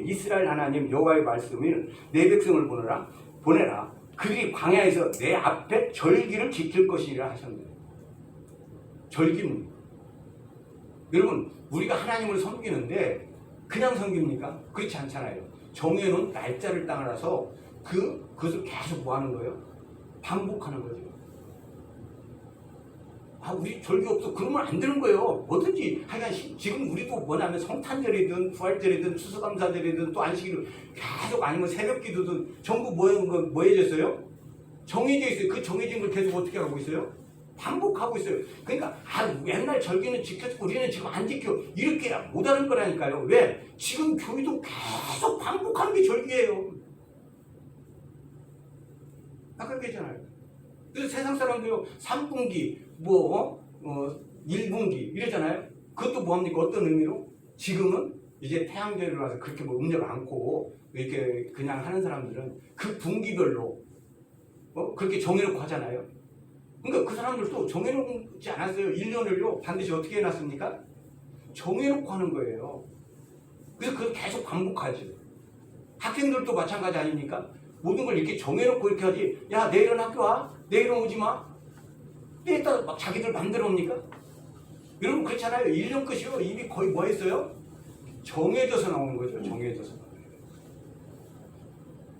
이스라엘 하나님 여호와의 말씀을 내 백성을 보내라. 그들이 광야에서 내 앞에 절기를 지킬 것이라 하셨네요. 절기입니다. 여러분, 우리가 하나님을 섬기는데 그냥 섬깁니까? 그렇지 않잖아요. 정해놓은 날짜를 따라서 그것을 계속 뭐 하는 거예요? 반복하는 거죠. 우리 절기 없어. 그러면 안 되는 거예요. 뭐든지. 하여간 지금 우리도 뭐냐면 성탄절이든 부활절이든 추수감사절이든 또 안식일을 계속 아니면 새벽기도든 전부 뭐해졌어요? 정해져 있어요. 그 정해진 걸 계속 어떻게 하고 있어요? 반복하고 있어요. 그러니까 옛날 절기는 지켰고 우리는 지금 안 지켜. 이렇게 못하는 거라니까요. 왜? 지금 교회도 계속 반복하는 게 절기예요. 아까 그랬잖아요. 그래서 세상 사람들요 3분기 1분기 이러잖아요. 그것도 뭐합니까? 어떤 의미로? 지금은 이제 태양절이라서 그렇게 뭐 음력 않고 이렇게 그냥 하는 사람들은 그 분기별로 그렇게 정해놓고 하잖아요. 그러니까 그 사람들도 정해놓지 않았어요. 1년을요 반드시 어떻게 해놨습니까? 정해놓고 하는 거예요. 그래서 그걸 계속 반복하죠. 학생들도 마찬가지 아닙니까? 모든 걸 이렇게 정해놓고 이렇게 하지. 야, 내일은 학교 와? 내일은 오지 마? 때에 따라 막 자기들 맘대로 옵니까? 여러분 그렇잖아요. 1년 끝이요. 입이 거의 뭐 했어요? 정해져서 나오는 거죠. 정해져서.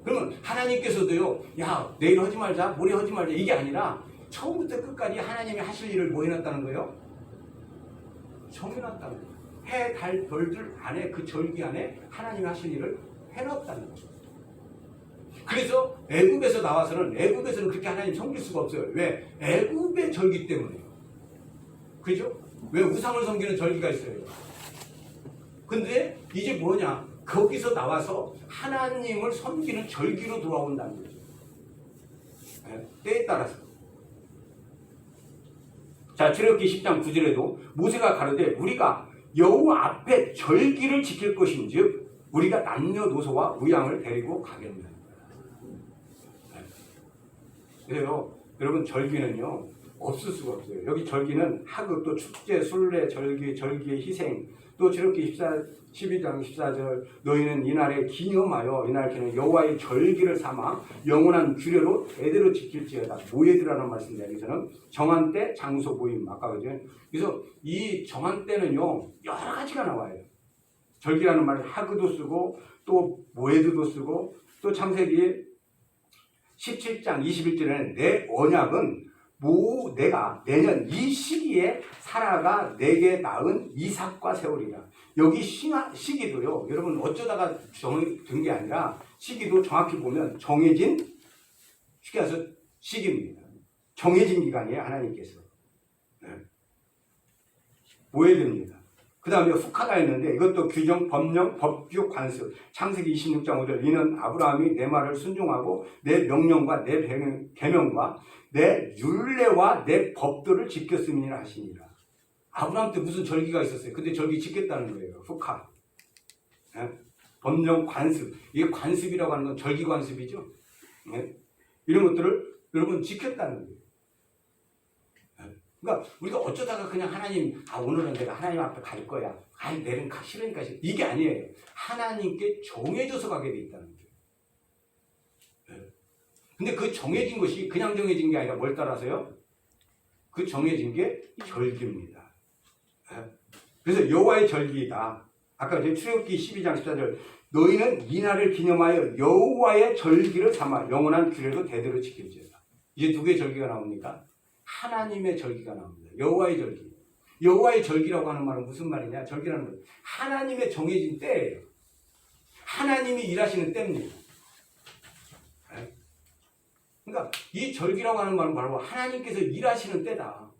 그러면 하나님께서도요. 야, 내일 하지 말자. 모레 하지 말자. 이게 아니라 처음부터 끝까지 하나님이 하실 일을 뭐 해놨다는 거예요? 정해놨다는 거예요. 해, 달, 별들 안에 그 절기 안에 하나님이 하실 일을 해놨다는 거죠. 그래서 애굽에서 나와서는 그렇게 하나님 섬길 수가 없어요. 왜? 애굽의 절기 때문에요. 그죠? 왜 우상을 섬기는 절기가 있어요. 근데 이제 뭐냐? 거기서 나와서 하나님을 섬기는 절기로 돌아온다는 거죠. 네? 때에 따라서. 자, 출애굽기 10장 9절에도 모세가 가로되 우리가 여호와 앞에 절기를 지킬 것인즉 우리가 남녀노소와 무양을 데리고 가겠느냐. 그래요. 여러분 절기는요 없을 수가 없어요. 여기 절기는 하급 또 축제, 순례, 절기의 희생 또 출애굽기 12장 14절 너희는 이날에 기념하여 이날에는 여호와의 절기를 삼아 영원한 규례로 대대로 지킬지어다. 모예드라는 말씀 내에서는 정한 때 장소 모임 아까 그죠? 그래서 이 정한 때는요 여러 가지가 나와요. 절기라는 말을 하그도 쓰고 또 모예드도 쓰고 또 창세기 17장 21절에는 내 언약은 내가 내년 이 시기에 사라가 내게 낳은 이삭과 세우리라. 여기 시기도요. 여러분 어쩌다가 정해진 게 아니라 시기도 정확히 보면 정해진 쉽게 해서 시기입니다. 정해진 기간이에요. 하나님께서. 네. 모예드입니다. 그 다음에 후카가 있는데 이것도 규정, 법령, 법규, 관습. 창세기 26장 5절 이는 아브라함이 내 말을 순종하고 내 명령과 내 계명과 내 율례와 내 법도를 지켰음이라 하시니라. 아브라함 때 무슨 절기가 있었어요. 근데 절기 지켰다는 거예요. 후카. 네? 법령, 관습. 이게 관습이라고 하는 건 절기 관습이죠. 네? 이런 것들을 여러분 지켰다는 거예요. 그러니까 우리가 어쩌다가 그냥 하나님 오늘은 내가 하나님 앞에 갈 거야. 내일은 가기 싫으니까 이게 아니에요. 하나님께 정해져서 가게 돼 있다는 거예요. 근데 그 정해진 것이 그냥 정해진 게 아니라 뭘 따라서요? 그 정해진 게 절기입니다. 그래서 여호와의 절기이다. 아까 출애굽기 12장 14절 너희는 이날을 기념하여 여호와의 절기를 삼아 영원한 규례로 대대로 지킬지어다. 이제 두 개의 절기가 나옵니까? 하나님의 절기가 나옵니다. 여호와의 절기. 여호와의 절기라고 하는 말은 무슨 말이냐? 절기라는 건 하나님의 정해진 때예요. 하나님이 일하시는 때입니다. 그러니까 이 절기라고 하는 말은 바로 하나님께서 일하시는 때다.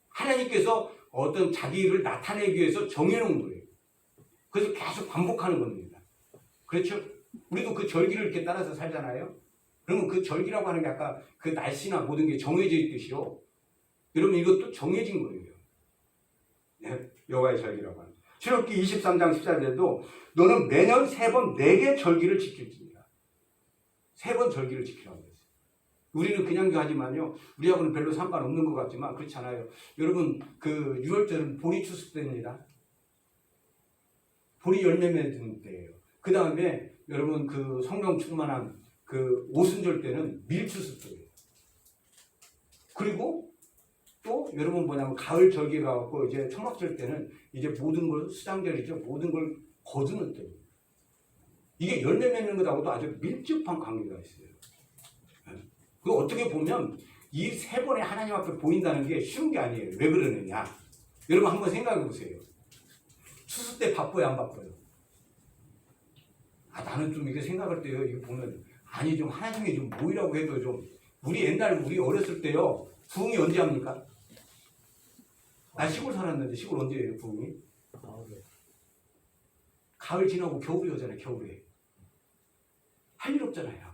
하나님께서 어떤 자기 일을 나타내기 위해서 정해놓은 거예요. 그래서 계속 반복하는 겁니다. 그렇죠? 우리도 그 절기를 이렇게 따라서 살잖아요. 그러면 그 절기라고 하는 게 아까 그 날씨나 모든 게 정해져 있듯이요. 여러분 이것도 정해진 거예요. 네, 여호와의 절기라고 하는. 출애굽기 23장 14절에도 너는 매년 3번 4개 절기를 지킬지니라. 3번 절기를 지키라고 했어요. 우리는 그냥 하지만요. 우리하고는 별로 상관없는 것 같지만 그렇지 않아요. 여러분 그 6월절은 보리 추수 때입니다. 보리 열매 맺는 때예요. 그 다음에 여러분 그 성령 충만한 그 오순절 때는 밀추수토예요. 그리고 또 여러분 뭐냐면 가을 절기 가갖고 이제 초막절 때는 이제 모든 걸 수장절이죠. 모든 걸 거두는 때예요. 이게 열매 맺는 것하고도 아주 밀접한 관계가 있어요. 그 어떻게 보면 이 세 번에 하나님 앞에 보인다는 게 쉬운 게 아니에요. 왜 그러느냐? 여러분 한번 생각해 보세요. 추수 때 바빠요, 안 바빠요? 아, 나는 좀 이렇게 생각할 때요. 이거 보면 아니 좀 하나님이 좀 모이라고 해도 좀 우리 옛날 우리 어렸을 때요. 부흥이 언제 합니까? 나 시골 살았는데 시골 언제예요, 부흥이? 가을 지나고 겨울이 오잖아요, 겨울에. 할 일 없잖아요.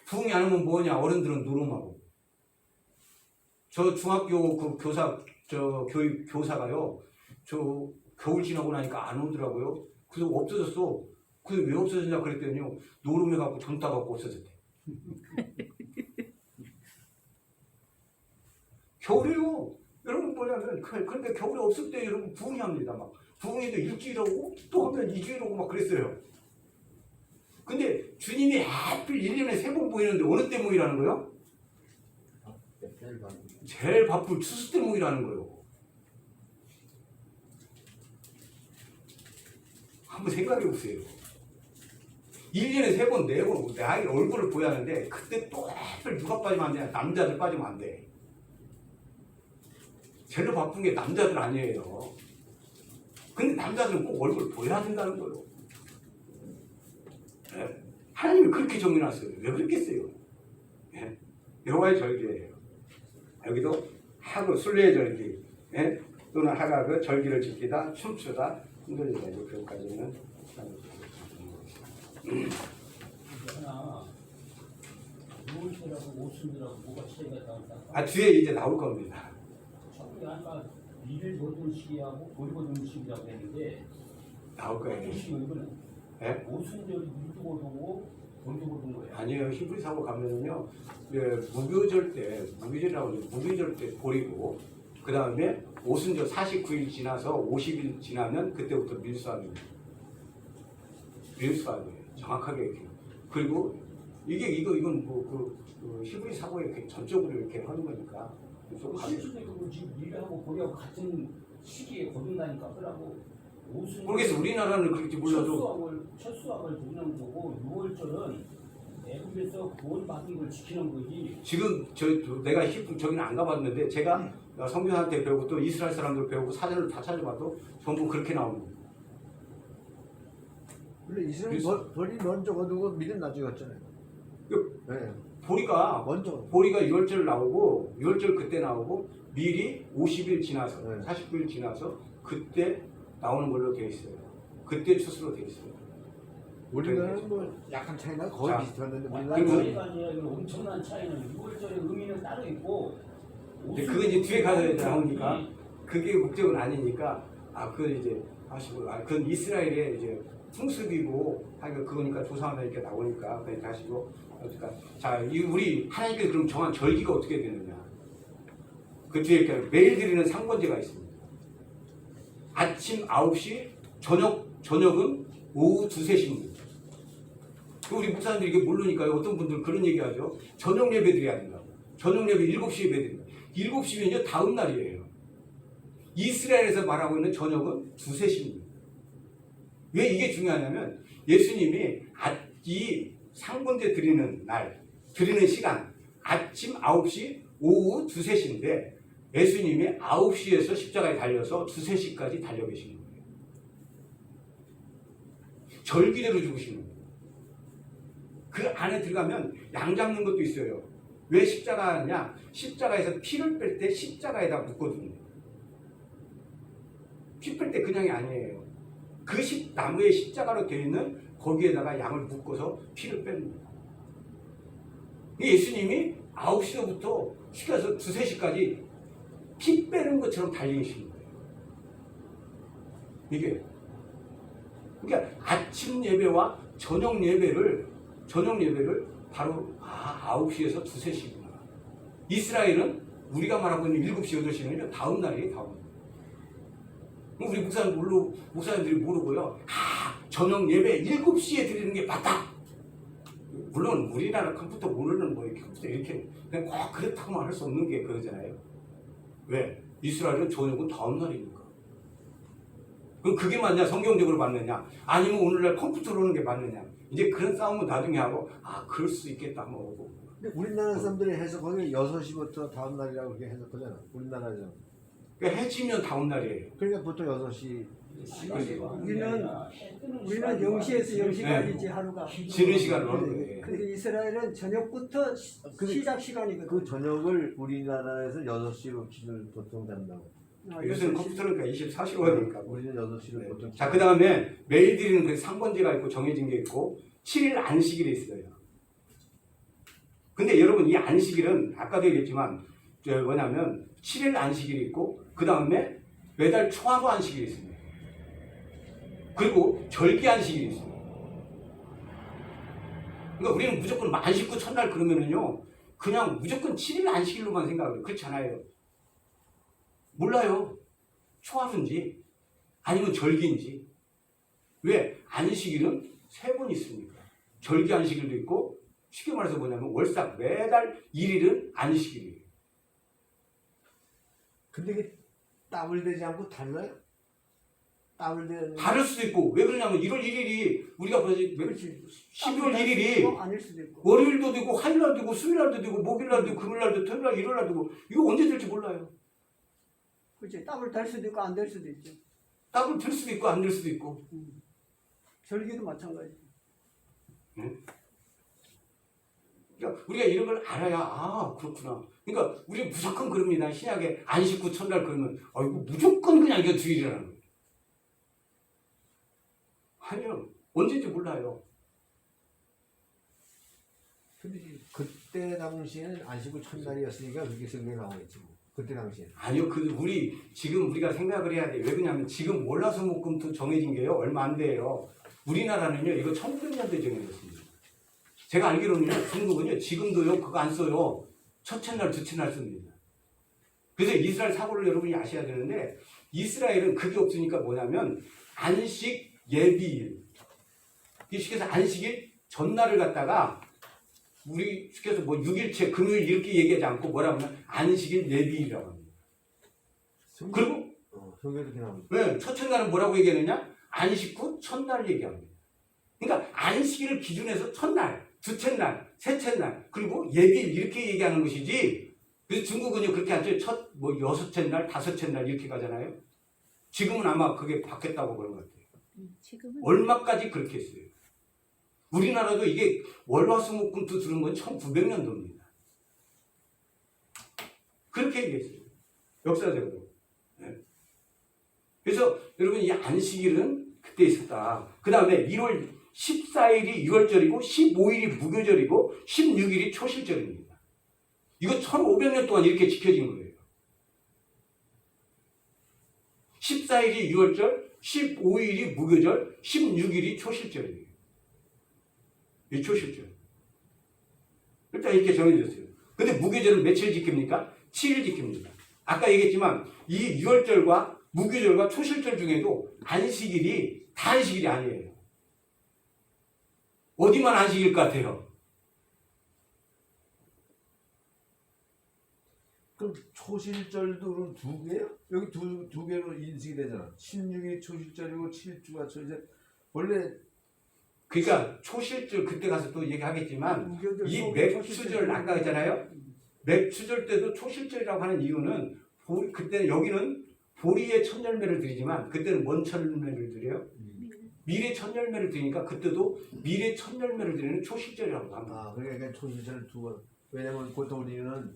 부흥이 안 오면 뭐냐? 어른들은 노름하고. 저 중학교 그 교사가요. 저 겨울 지나고 나니까 안 오더라고요. 그래서 없어졌어. 그래서 왜 없어졌냐 그랬더니요. 노름해갖고 돈 따갖고 없어졌대. 겨울에요. 여러분 뭐냐면 그러니까 겨울에 없을 때 여러분 부흥이 합니다. 막 부흥에도 일주일 오고 또 하면 2주일 오고 막 그랬어요. 근데 주님이 하필 1년에 3번 보이는데 어느 때 모이라는 거예요? 제일 바쁜 추수 때 모이라는 거예요. 한번 생각해 보세요. 1년에 3번, 4번 내 아이 얼굴을 보여야 하는데 그때 또 하필 누가 빠지면 안 되냐? 남자들 빠지면 안 돼. 제일 바쁜 게 남자들 아니에요. 근데 남자들은 꼭 얼굴을 보여야 된다는 거예요. 네? 하나님이 그렇게 정해놨어요. 왜 그랬겠어요? 네? 여호와의 절기예요. 여기도 하고 순례의 절기, 네? 또는 하가 그 절기를 지키다, 춤추다, 흔들리다. 그것까지는 하나 무엇이라고 오순이라고 뭐가 차이가 있다고? 아 뒤에 이제 나올 겁니다. 처음에 아까 일을 거둔 시기하고 볼 거둔 시기라고 했는데 나올 거예요. 이거는 네? 오순절이 일도 거두고 볼도 거둔 거예요. 아니에요. 히브리 사고 가면은요, 무교절 때, 무교절이라고 해요. 무교절 때 보리고, 그 다음에 오순절 49일 지나서 50일 지나면 그때부터 밀수합니다. 밀수합이에요. 정확하게 이렇게. 그리고 이건 그 히브리 사고에 이렇게 전적으로 이렇게 하는 거니까. 실수도 지금 일하고 보리하고 같은 시기에 거둔다니까 하더라고. 모르겠어. 우리나라는 그렇게 몰라도. 첫수학을 두는 거고 6월절은 애국에서 구원받은 걸 지키는 거지. 지금 내가 저기는 안 가봤는데 제가 성교사한테 배우고 또 이스라엘 사람들 배우고 사전을 다 찾아봐도 전부 그렇게 나옵니다. 원래 이스라엘 벌이 먼저 거두고 밀은 나중에 갔잖아요. 네. 보리가 6월절 나오고 6월절 그때 나오고 밀이 50일 지나서 네. 49일 지나서 그때 나오는 걸로 되어 있어요. 그때 추수로 되어 있어요. 우리나라는 뭐 약간 차이나 거의 자, 비슷한데 아니, 우리나라는 차이가 아니라 이건 엄청난 차이는 6월절의 의미는 따로 있고. 그거 이제 뒤에 가서 나오니까 그게 목적은 아니니까 그건 이제 하시고 그건 이스라엘의 이제 풍습이고 하니까 그거니까 조상하다 이렇게 나오니까 그냥 하시고 그러니까 자 우리 하나님께서 그럼 정한 절기가 어떻게 되느냐? 그 뒤에 이렇게 매일 드리는 상번제가 있습니다. 아침 9시, 저녁은 오후 2, 3시입니다. 우리 목사님들이 이게 모르니까요. 어떤 분들은 그런 얘기 하죠. 저녁 예배 드려야 된다고. 저녁 예배 7시 예배 드린다. 7시면요 다음 날이에요. 이스라엘에서 말하고 있는 저녁은 2, 3시입니다. 왜 이게 중요하냐면 예수님이 이 상번제 드리는 날, 드리는 시간 아침 9시, 오후 2, 3시인데 예수님이 9시에서 십자가에 달려서 2, 3시까지 달려 계시는 거예요. 절기대로 죽으시는 거예요. 그 안에 들어가면 양 잡는 것도 있어요. 왜 십자가냐? 십자가에서 피를 뺄 때 십자가에다 묶거든요. 피 뺄 때 그냥이 아니에요. 그 나무에 십자가로 되어 있는 거기에다가 양을 묶어서 피를 뺍니다. 예수님이 9시부터 시켜서 2, 3시까지 피 빼는 것처럼 달리시는 거예요. 이게. 그러니까 아침 예배와 저녁 예배를 바로 9시에서 2, 3시구나. 이스라엘은 우리가 말하고 있는 7시, 8시는 다음 날이에요, 다음 날. 우리 목사님들이 모르고요. 저녁 예배 7시에 드리는 게 맞다. 물론 우리나라 컴퓨터 모르는 뭐 컴퓨터 이렇게 그냥 꼭 그렇다고만 할 수 없는 게 그거잖아요. 왜? 이스라엘은 저녁은 다음 날이니까. 그럼 그게 맞냐? 성경적으로 맞느냐? 아니면 오늘날 컴퓨터로 오는 게 맞느냐? 이제 그런 싸움은 나중에 하고 그럴 수 있겠다 뭐. 근데 우리나라 사람들이 해석하기 6시부터 다음 날이라고 그렇게 해석하잖아. 우리나라에서. 그러니까 해지면 다음 날이에요. 그러니까 보통 6시. 우리는 0시에서 0시까지지 하루가. 지는 시간을 하는 거예요. 근데 이스라엘은 저녁부터 시작 시간이거든. 그 저녁을 우리나라에서 6시로 기준을 보통 잡는다고. 요새는 컴퓨터니까 24시간이니까. 우리는 6시로 보통. 자, 그 다음에 매일 드리는 그 상번제가 있고 정해진 게 있고 7일 안식일이 있어요. 근데 여러분 이 안식일은 아까도 얘기했지만 뭐냐면 7일 안식일이 있고 그 다음에 매달 초하루 안식일이 있습니다. 그리고 절기 안식일이 있어요. 그러니까 우리는 무조건 만식구 첫날 그러면은요 그냥 무조건 7일 안식일로만 생각해요. 그렇지 않아요. 몰라요. 초하루인지 아니면 절기인지. 왜? 안식일은 3번 있으니까. 절기 안식일도 있고 쉽게 말해서 뭐냐면 월삭 매달 1일은 안식일이에요. 근데 이게 따블되지 않고 달라요? 따블되는. 다를 수도 있고 왜 그러냐면 1월 1일이 우리가 벌써 12월 1일이 아닐 수도 있고. 월요일도 되고 화요일날도 되고 수요일날도 되고 목요일날도 되고 금요일날도 토요일날 일요일날도 되고 이거 언제 될지 몰라요. 그렇지. 더블 될 수도 있고 안 될 수도 있죠. 답을 들 수도 있고 안 될 수도 있고. 절기도 마찬가지. 그러니까 우리가 이런 걸 알아야 그렇구나. 그러니까 우리 무조건 그럽니다. 신약에 안식구 첫날 그러면 이거 무조건 그냥 이거 주일이라는 거예요. 아니요. 언제인지 몰라요. 근데 그때 당시에는 안식구 첫날이었으니까 그렇게 성경에 나오겠지. 뭐. 그때 당시에. 아니요. 지금 우리가 생각을 해야 돼요. 왜 그러냐면 지금 월화수목금토 정해진 게요. 얼마 안 돼요. 우리나라는요. 이거 1900년도에 정해졌습니다. 제가 알기로는요. 중국은요. 지금도요. 그거 안 써요. 첫째 날, 둘째 날 씁니다. 그래서 이스라엘 사고를 여러분이 아셔야 되는데 이스라엘은 그게 없으니까 뭐냐면 안식 예비일. 이 쉽게 해서 안식일 전날을 갖다가 우리 쉽게 해서 뭐 6일째 금요일 이렇게 얘기하지 않고 뭐라 하면 안식일 예비일이라고 합니다. 그리고 성경에 이렇게 나옵니다. 왜 첫째 날은 뭐라고 얘기하느냐? 안식 후 첫날 얘기합니다. 그러니까 안식일을 기준해서 첫날, 둘째 날, 셋째 날, 그리고 예비일 이렇게 얘기하는 것이지. 그래서 중국은요 그렇게 하죠. 여섯째 날, 다섯째 날 이렇게 가잖아요. 지금은 아마 그게 바뀌었다고 그런 것 같아요. 지금은 얼마까지 그렇게 했어요. 우리나라도 이게 월화수목금토 들은 건 1900년도입니다. 그렇게 얘기했어요. 역사적으로. 네. 그래서 여러분 이 안식일은 그때 있었다. 그 다음에 1월 14일이 유월절이고 15일이 무교절이고 16일이 초실절입니다. 이거 1500년 동안 이렇게 지켜진 거예요. 14일이 유월절, 15일이 무교절, 16일이 초실절이에요. 이 초실절. 일단 이렇게 정해졌어요. 근데 무교절은 며칠 지킵니까? 7일 지킵니다. 아까 얘기했지만 이 유월절과 무교절과 초실절 중에도 안식일이 다 안식일이 아니에요. 어디만 안식일 것 같아요? 그럼 초실절도 그럼 2개예요? 여기 두 개로 인식이 되잖아. 16일이 초실절이고 7주가 초실절. 원래 그러니까 초실절 그때 가서 또 얘기하겠지만 무교절, 이 초실절. 맥추절 아까 했잖아요. 맥추절 때도 초실절이라고 하는 이유는 그때는 여기는 보리의 첫 열매를 드리지만 그때는 뭔 첫 열매를 드려요? 밀의 첫 열매를 드리니까 그때도 밀의 첫 열매를 드리는 초실절이라고 합니다. 그러니까 초실절 2번. 왜냐면 보통 우리는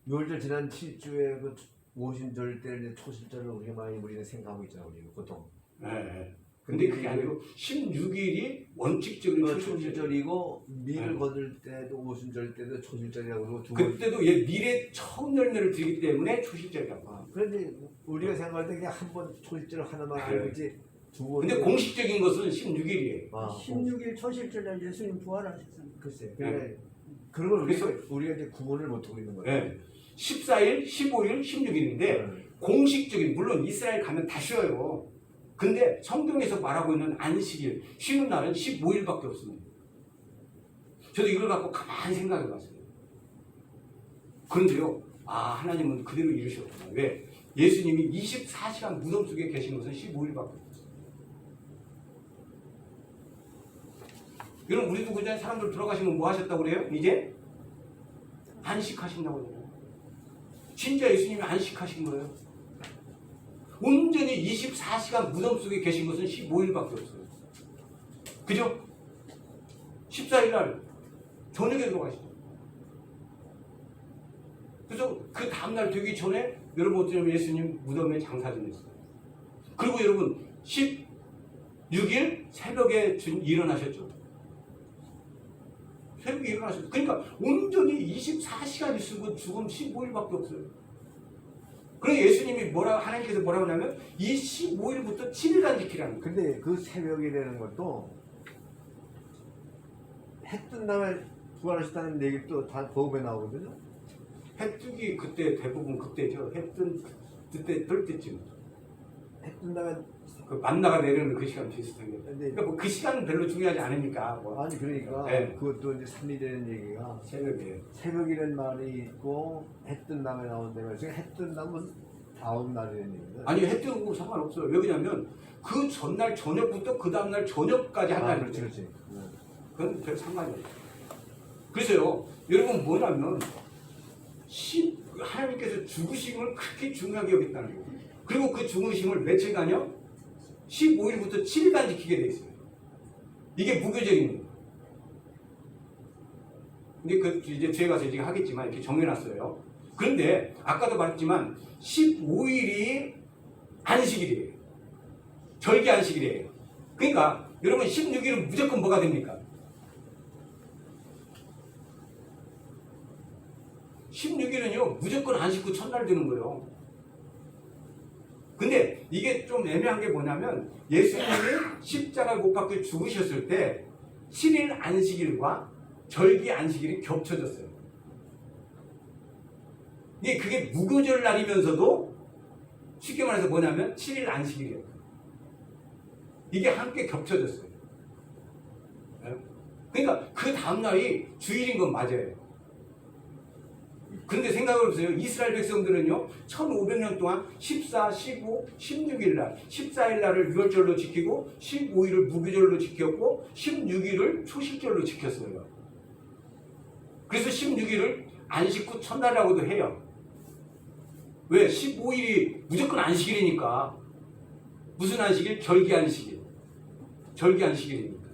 6월절 지난 7주에 그 오순절 때 이제 초실절로 그렇게 많이 우리는 생각하고 있잖아, 우리는 보통. 네. 근데 그게 아니고 16일이 원칙적으로 초실절. 초실절이고 밀을 네. 거둘 때도 오순절 때도 초실절이라고 그러고 두 번. 그때도 얘 밀의 처음 열매를 드리기 때문에 초실절이라고 합니다. 그런데 우리가 생각할 때 그냥 한 번 초실절 하나만 네. 알고 있지 두 번. 근데 공식적인 것은 16일이에에 16일 초실절날 예수님 부활하셨습니다. 글쎄. 네. 그런 걸 그래서- 우리가 이제 구분을 못 하고 있는 거야. 네. 14일, 15일, 16일인데 공식적인 물론 이스라엘 가면 다 쉬어요. 근데 성경에서 말하고 있는 안식일, 쉬는 날은 15일밖에 없습니다. 저도 이걸 갖고 가만히 생각해 봤어요. 그런데요, 하나님은 그대로 이루셨구나. 왜? 예수님이 24시간 무덤 속에 계신 것은 15일밖에 없어요. 여러분, 우리도 그전에 사람들 들어가시면 뭐 하셨다고 그래요? 이제 안식하신다고 그래요. 진짜 예수님이 안식하신 거예요. 온전히 24시간 무덤 속에 계신 것은 15일밖에 없어요. 그죠? 14일 날 저녁에 들어가시죠. 그래서 그 다음날 되기 전에 여러분 어쩌면 예수님 무덤에 장사 지냈어요. 그리고 여러분 16일 새벽에 일어나셨죠. 새벽에 일어나셨죠. 그러니까 온전히 24시간 있으면 죽음 15일밖에 없어요. 그래서 예수님이 하나님께서 뭐라고 하냐면 이 15일부터 7일간 지키라는 거예요. 근데 그 새벽이라는 것도 해 뜬 다음에 부활하셨다는 얘기도 다 복음에 나오거든요. 해 뜨기 그때 대부분 그때죠. 해 뜬 그때 뜰 때쯤. 해 뜬 다음에 그 만나가 내리는 그 시간 비슷하게. 근데 그러니까 뭐 그 시간은 별로 중요하지 않으니까. 뭐. 아니 그러니까 네. 그것도 이제 3일이라는 얘기가 새벽에. 새벽이라는 말이 있고 해 뜬 다음에 나오는데 지금 해 뜬 다음은 다음 날이라는 얘기거든. 아니 해 뜨고 상관없어요. 왜 그러냐면 그 전날 저녁부터 그 다음날 저녁까지 한다는 그렇지 거죠. 그렇지. 그건 별 상관이 없어요. 그래서요, 여러분 뭐냐면 하나님께서 죽으심을 그렇게 중요하게 여겼다는 거예요. 그리고 그 죽으심을 며칠간요? 15일부터 7일간 지키게 돼 있어요. 이게 무교절인 거예요. 근데 그 이제 뒤에 가서 이제 하겠지만 이렇게 정해놨어요. 그런데 아까도 말했지만 15일이 안식일이에요. 절기 안식일이에요. 그러니까 여러분 16일은 무조건 뭐가 됩니까? 16일은요 무조건 안식구 첫날 되는 거예요. 근데 이게 좀 애매한 게 뭐냐면 예수님이 십자가를 못 박혀 죽으셨을 때 7일 안식일과 절기 안식일이 겹쳐졌어요. 이게 그게 무교절 날이면서도 쉽게 말해서 뭐냐면 7일 안식일이에요. 이게 함께 겹쳐졌어요. 그러니까 그 다음날이 주일인 건 맞아요. 그런데 생각을 해보세요. 이스라엘 백성들은요 1500년 동안 14, 15, 16일 날 14일 날을 유월절로 지키고 15일을 무교절로 지켰고 16일을 초실절로 지켰어요. 그래서 16일을 안식구 첫날이라고도 해요. 왜? 15일이 무조건 안식일이니까. 무슨 안식일? 절기 안식일. 절기 안식일이니까.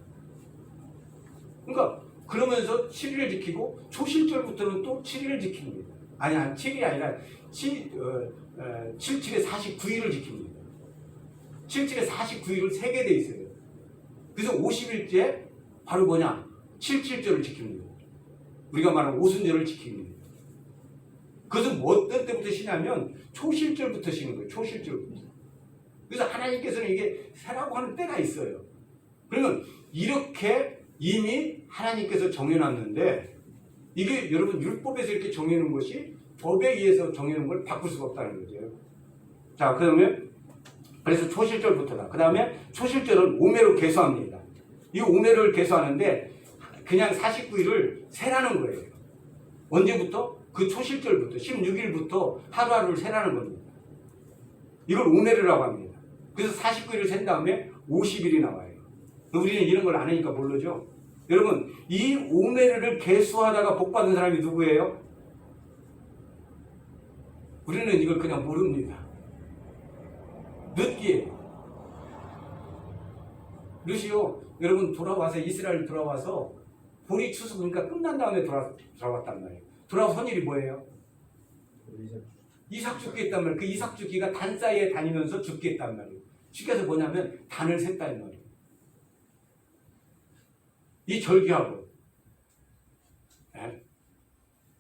그러니까 그러면서 7일을 지키고 초실절부터는 또 7일을 지킵니다. 아니 7일이 아니라 77에 49일을 지킵니다. 77에 49일을 세게 돼 있어요. 그래서 50일째 바로 뭐냐? 77절을 지킵니다. 우리가 말하는 오순절을 지킵니다. 그것은 뭐 어떤 때부터 쉬냐면 초실절부터 쉬는 거예요. 초실절부터. 그래서 하나님께서는 이게 세라고 하는 때가 있어요. 그러면 이렇게 이미 하나님께서 정해놨는데 이게 여러분 율법에서 이렇게 정해놓은 것이 법에 의해서 정해놓은 걸 바꿀 수가 없다는 거죠. 자, 그 다음에 그래서 초실절부터다. 그 다음에 초실절은 오매로 계수합니다. 이 오매를 계수하는데 그냥 49일을 세라는 거예요. 언제부터? 그 초실절부터 16일부터 하루하루를 세라는 겁니다. 이걸 오매르라고 합니다. 그래서 49일을 센 다음에 50일이 나와요. 우리는 이런 걸 안 하니까 모르죠. 여러분 이 오메르를 계수하다가 복받은 사람이 누구예요? 우리는 이걸 그냥 모릅니다. 룻기예요. 룻이요. 여러분 돌아와서 이스라엘 돌아와서 보리 추수 그러니까 끝난 다음에 돌아왔단 말이에요. 돌아온 일이 뭐예요? 이삭 죽게 했단 말이에요. 그 이삭 죽기가 단 사이에 다니면서 죽게 했단 말이에요. 쉽게 해서 뭐냐면 단을 샜다는 말이에요. 이 절기하고. 네?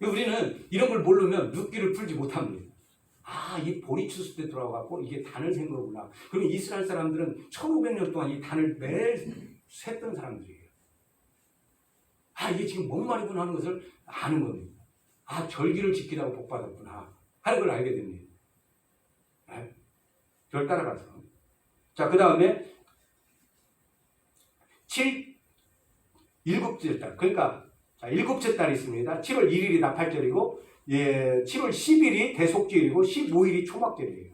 우리는 이런 걸 모르면 룻기를 풀지 못합니다. 이 보리 추수 때 돌아와갖고 이게 단을 센 거구나. 그러면 이스라엘 사람들은 1500년 동안 이 단을 매일 샜던 사람들이에요. 이게 지금 뭔 말이구나 하는 것을 아는 겁니다. 절기를 지키다가 복받았구나 하는 걸 알게 됩니다. 네? 절 따라가서. 자, 그 다음에 일곱째 달. 그러니까 자, 일곱째 달이 있습니다. 7월 1일이 나팔절이고, 예, 7월 10일이 대속절이고, 15일이 초막절이에요.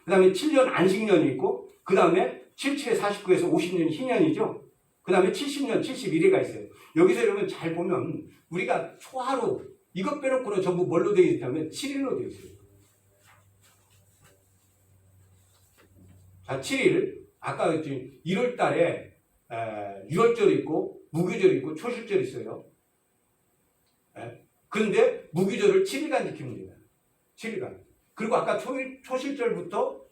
그 다음에 7년 안식년이 있고, 그 다음에 77에 49에서 50년 희년이죠. 그 다음에 70년 71회가 있어요. 여기서 여러분 잘 보면 우리가 초하루 이것 빼놓고는 전부 뭘로 되어 있다면 7일로 되어 있어요. 자, 7일. 아까 1월 달에 6월절 있고 무교절 있고 초실절 있어요. 그런데 무교절을 7일간 지킵니다. 7일간. 그리고 아까 초실절부터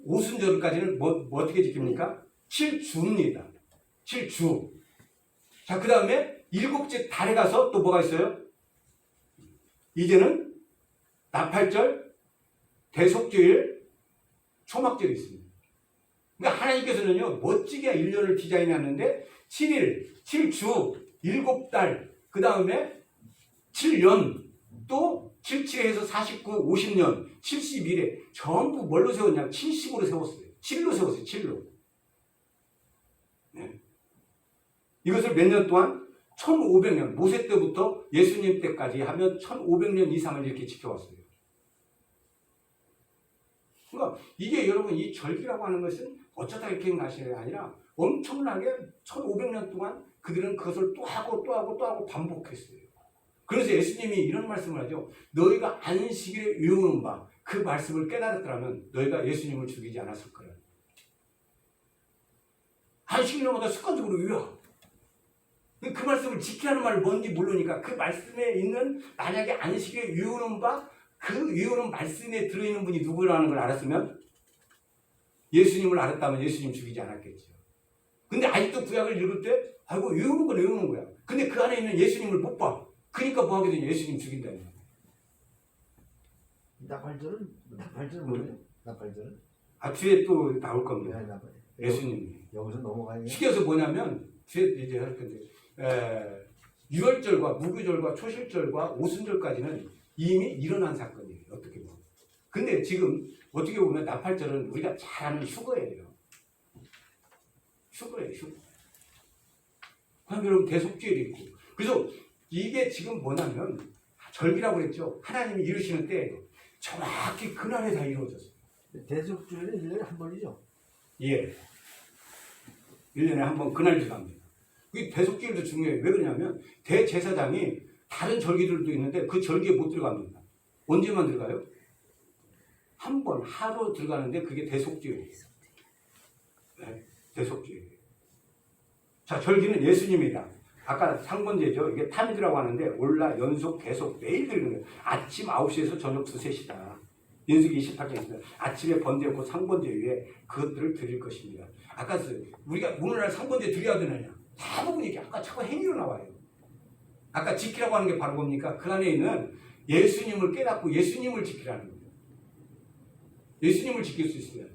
오순절까지는 뭐 어떻게 지킵니까? 7주입니다. 7주. 자, 그 다음에 일곱째 달에 가서 또 뭐가 있어요? 이제는 나팔절, 대속절, 초막절이 있습니다. 그러니까 하나님께서는요, 멋지게 1년을 디자인하는데 7일, 7주, 7달, 그 다음에 7년, 또 77에서 49, 50년, 71에 전부 뭘로 세웠냐면 70으로 세웠어요. 7로 세웠어요. 7로. 네. 이것을 몇 년 동안? 1500년, 모세 때부터 예수님 때까지 하면 1500년 이상을 이렇게 지켜왔어요. 그러니까 이게 여러분 이 절기라고 하는 것은 어쩌다 이렇게 나시는 게 아니라 엄청나게 1500년 동안 그들은 그것을 또 하고 또 하고 또 하고 반복했어요. 그래서 예수님이 이런 말씀을 하죠. 너희가 안식일에 외우는 바 그 말씀을 깨달았더라면 너희가 예수님을 죽이지 않았을 거야. 안식일마다 습관적으로 외워. 그 말씀을 지키라는 말이 뭔지 모르니까 그 말씀에 있는 만약에 안식일에 외우는 바 그 외우는 말씀에 들어있는 분이 누구라는 걸 알았으면 예수님을 알았다면 예수님 죽이지 않았겠죠. 근데 아직도 구약을 읽을 때 아이고 외우는 건 외우는 거야. 근데 그 안에 있는 예수님을 못 봐. 그러니까 뭐 하게 되냐. 예수님 죽인다는 거야. 나팔절은 뭐예요? 나팔절은? 아, 뒤에 또 나올 겁니다. 네, 나팔. 예수님이. 여기서 넘어가요. 쉽게 해서 뭐냐면 뒤에 이제 할 건데 6월절과 무교절과 초실절과 오순절까지는 이미 일어난 사건이에요. 어떻게 보면. 근데 지금 어떻게 보면 나팔절은 우리가 잘 아는 휴거예요. 휴거예요. 휴거. 그럼 여러분 대속죄일이 있고. 그래서 이게 지금 뭐냐면 절기라고 그랬죠. 하나님이 이루시는 때예요. 정확히 그날에 다 이루어졌어요. 대속주일은 1년에 한 번이죠. 예. 1년에 한 번 그날 들어갑니다. 이 대속죄일도 중요해요. 왜 그러냐면 대제사장이 다른 절기들도 있는데 그 절기에 못 들어갑니다. 언제만 들어가요? 한 번 하루 들어가는데 그게 대속죄일이에요. 네, 대속죄일이에요. 자, 절기는 예수님이다. 아까 상번제죠. 이게 타미드라고 하는데 올라 연속 계속 매일 들리는 거예요. 아침 9시에서 저녁 2, 3시다. 민수기 28장에 있습니다. 아침에 번제였고 상번제 위에 그것들을 드릴 것입니다. 아까 우리가 오늘날 상번제 드려야 되느냐? 대부분 이게 아까 자꾸 행위로 나와요. 아까 지키라고 하는 게 바로 뭡니까? 그 안에 있는 예수님을 깨닫고 예수님을 지키라는 거예요. 예수님을 지킬 수 있어야 돼요.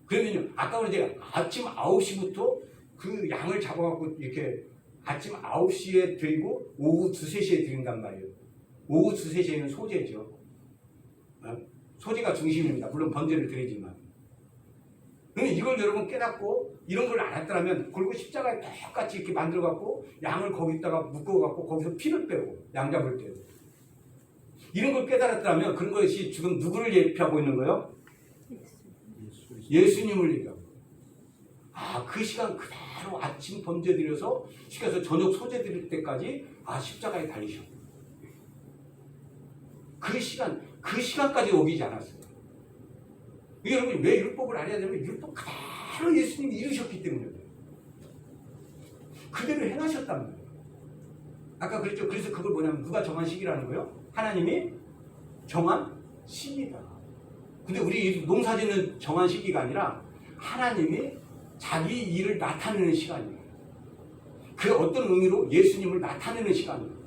그러면요, 아까 제가 아침 9시부터 그 양을 잡아갖고 이렇게 아침 9시에 드리고 오후 2, 3시에 드린단 말이에요. 오후 2, 3시에는 소제죠. 소제가 중심입니다. 물론 번제를 드리지만. 그러면 이걸 여러분 깨닫고 이런 걸 알았더라면 그리고 십자가에 똑같이 이렇게 만들어갖고 양을 거기다가 묶어갖고 거기서 피를 빼고 양 잡을 때 이런 걸 깨달았더라면 그런 것이 지금 누구를 예표하고 있는 거예요? 예수님을 얘기하고. 아, 그 시간 그대로 아침 번제 드려서 시켜서 저녁 소제 드릴 때까지 십자가에 달리셨고 그 시간까지 오기지 않았어요. 여러분 왜 율법을 알아야 되냐면 율법 그대로 예수님이 이루셨기 때문에 그대로 행하셨단 말이에요. 아까 그랬죠. 그래서 그걸 뭐냐면 누가 정한 시기라는 거예요? 하나님이 정한 시기다. 근데 우리 농사짓는 정한 시기가 아니라 하나님이 자기 일을 나타내는 시간이에요. 그 어떤 의미로 예수님을 나타내는 시간이에요.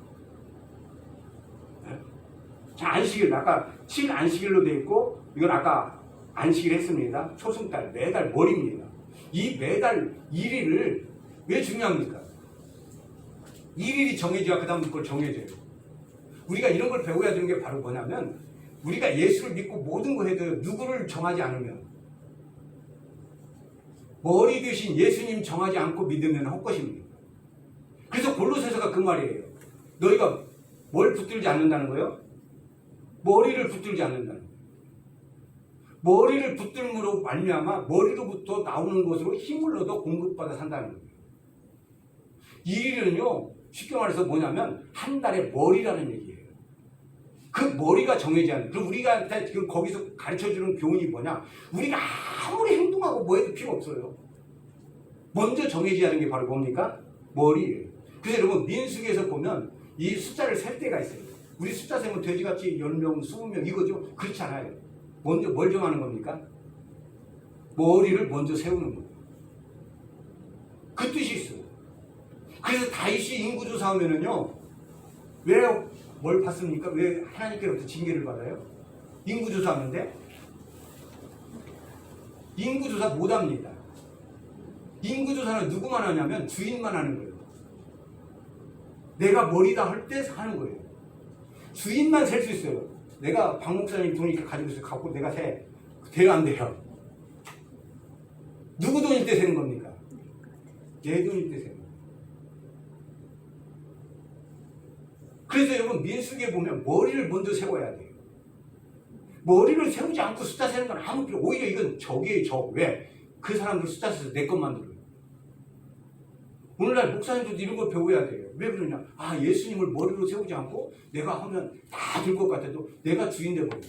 네? 자, 안식일 아까 7 안식일로 되어 있고 이건 아까 안식일 했습니다. 초승달 매달 월입니다. 이 매달 1일을 왜 중요합니까? 1일이 정해져야 그 다음 걸 정해져요. 우리가 이런 걸 배워야 되는 게 바로 뭐냐면 우리가 예수를 믿고 모든 걸 해도 누구를 정하지 않으면 머리 대신 예수님 정하지 않고 믿으면 헛것입니다. 그래서 골로새서가 그 말이에요. 너희가 뭘 붙들지 않는다는 거예요? 머리를 붙들지 않는다는 거예요. 머리를 붙들므로 말미암아 머리로부터 나오는 것으로 힘을 얻어 공급받아 산다는 거예요. 이 일은요, 쉽게 말해서 뭐냐면 한 달의 머리라는 얘기예요. 그 머리가 정해지 않는. 그럼 우리가 지금 거기서 가르쳐주는 교훈이 뭐냐? 우리가 아무리 행동하고 뭐 해도 필요 없어요. 먼저 정해지 않는 게 바로 뭡니까? 머리예요. 그래서 여러분 민수기에서 보면 이 숫자를 셀 때가 있어요. 우리 숫자 세면 돼지같이 10명, 20명 이거죠? 그렇지 않아요. 먼저 뭘 정하는 겁니까? 머리를 먼저 세우는 거예요. 그 뜻이 있어요. 그래서 다윗이 인구조사하면은요, 왜 뭘 받습니까? 왜 하나님께로부터 징계를 받아요? 인구조사하는데 인구조사 못 합니다. 인구조사는 누구만 하냐면 주인만 하는 거예요. 내가 머리다 할 때 하는 거예요. 주인만 셀 수 있어요. 내가 박 목사님 돈이 가지고 있어요. 갖고 내가 세. 돼요, 안 돼요? 누구 돈일 때 세는 겁니까? 내 돈일 때 세는 거예요. 그래서 여러분 민수기에 보면 머리를 먼저 세워야 돼요. 머리를 세우지 않고 숫자 세는 건 아무 필요. 오히려 이건 적이에요, 적. 왜? 그 사람들 숫자 세서 내 것만 들어요. 오늘날 목사님들도 이런 걸 배워야 돼요. 왜 그러냐? 아, 예수님을 머리로 세우지 않고 내가 하면 다 될 것 같아도 내가 주인 돼버려요.